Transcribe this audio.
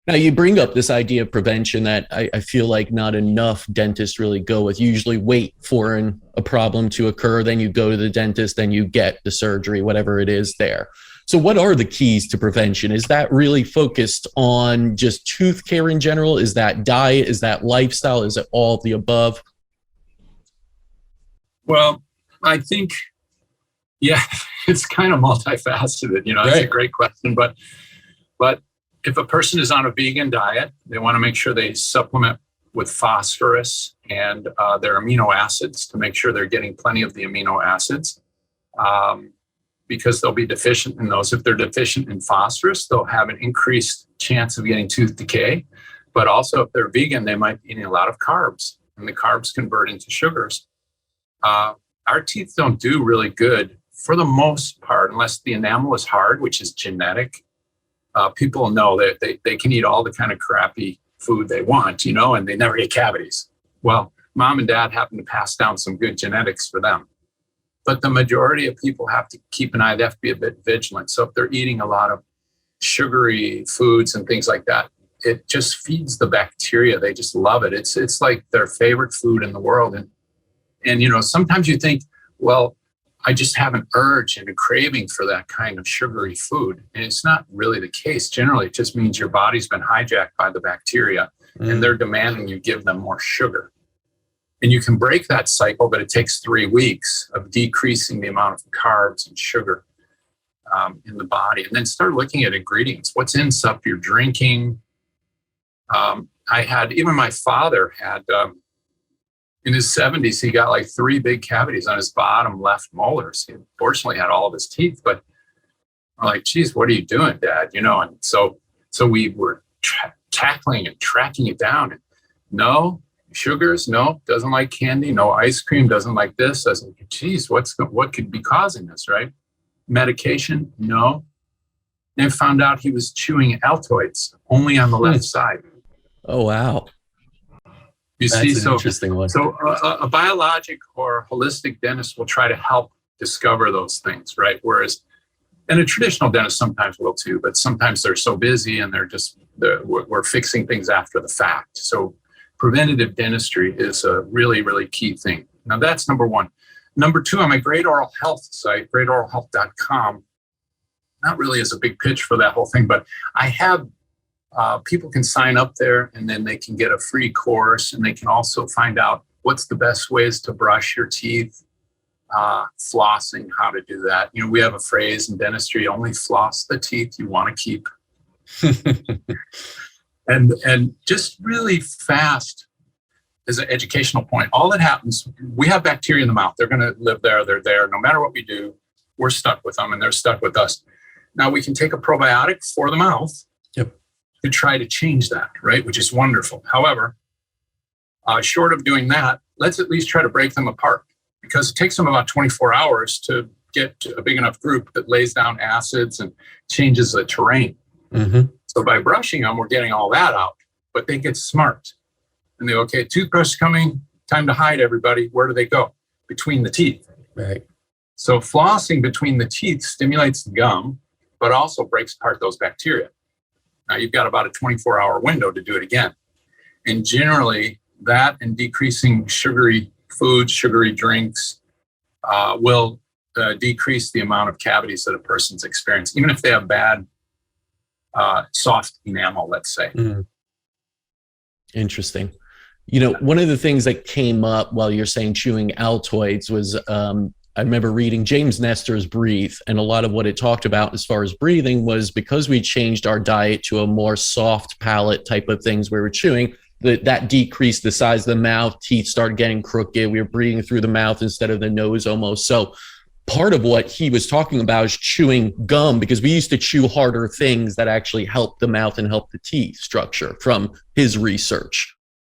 Now, you bring up this idea of prevention that I feel like not enough dentists really go with. You usually wait for a problem to occur, then you go to the dentist, then you get the surgery, whatever it is there. So, what are the keys to prevention? Is that really focused on just tooth care in general? Is that diet? Is that lifestyle? Is it all of the above? Well, I think, yeah, it's kind of multifaceted. It's a great question, but if a person is on a vegan diet, they want to make sure they supplement with phosphorus and their amino acids to make sure they're getting plenty of the amino acids, because they'll be deficient in those. If they're deficient in phosphorus, they'll have an increased chance of getting tooth decay. But also, if they're vegan, they might be eating a lot of carbs, and the carbs convert into sugars. Our teeth don't do really good for the most part, unless the enamel is hard, which is genetic. People know that they can eat all the kind of crappy food they want, and they never get cavities. Well, mom and dad happen to pass down some good genetics for them. But the majority of people have to keep an eye. They have to be a bit vigilant. So if they're eating a lot of sugary foods and things like that, it just feeds the bacteria. They just love it. It's like their favorite food in the world. And sometimes you think, well, I just have an urge and a craving for that kind of sugary food. And it's not really the case. Generally, it just means your body's been hijacked by the bacteria and they're demanding you give them more sugar. And you can break that cycle, but it takes 3 weeks of decreasing the amount of carbs and sugar in the body. And then start looking at ingredients. What's in stuff you're drinking? Even my father had... in his 70s, he got like 3 big cavities on his bottom left molars. He unfortunately had all of his teeth, but I'm like, geez, what are you doing, Dad? And so we were tackling and tracking it down. And no sugars, no, doesn't like candy, no ice cream, doesn't like this, geez, what could be causing this, right? Medication, no. And found out he was chewing Altoids only on the left side. Oh, wow. You That's see, an interesting one. So a biologic or holistic dentist will try to help discover those things, right? Whereas, and a traditional dentist sometimes will too, but sometimes they're so busy and we're fixing things after the fact. So preventative dentistry is a really, really key thing. Now that's number one. Number two, on my Great Oral Health site, greatoralhealth.com, not really as a big pitch for that whole thing, but I have people can sign up there and then they can get a free course, and they can also find out what's the best ways to brush your teeth, flossing, how to do that. We have a phrase in dentistry, only floss the teeth you want to keep. and just really fast as an educational point, all that happens, we have bacteria in the mouth. They're going to live there. They're there. No matter what we do, we're stuck with them and they're stuck with us. Now we can take a probiotic for the mouth. Yep. To try to change that, right? Which is wonderful. However, short of doing that, let's at least try to break them apart, because it takes them about 24 hours to get to a big enough group that lays down acids and changes the terrain. Mm-hmm. So by brushing them, we're getting all that out, but they get smart. And they go, okay, toothbrush coming, time to hide everybody. Where do they go? Between the teeth. Right. So flossing between the teeth stimulates the gum, but also breaks apart those bacteria. Now you've got about a 24-hour window to do it again. And generally that and decreasing sugary foods, sugary drinks will decrease the amount of cavities that a person's experiencing, even if they have bad soft enamel, let's say. Mm. Interesting. One of the things that came up while you're saying chewing Altoids was I remember reading James Nestor's Breathe, and a lot of what it talked about as far as breathing was because we changed our diet to a more soft palate type of things where we're chewing, that decreased the size of the mouth, teeth started getting crooked, we were breathing through the mouth instead of the nose almost. So part of what he was talking about is chewing gum, because we used to chew harder things that actually help the mouth and help the teeth structure from his research.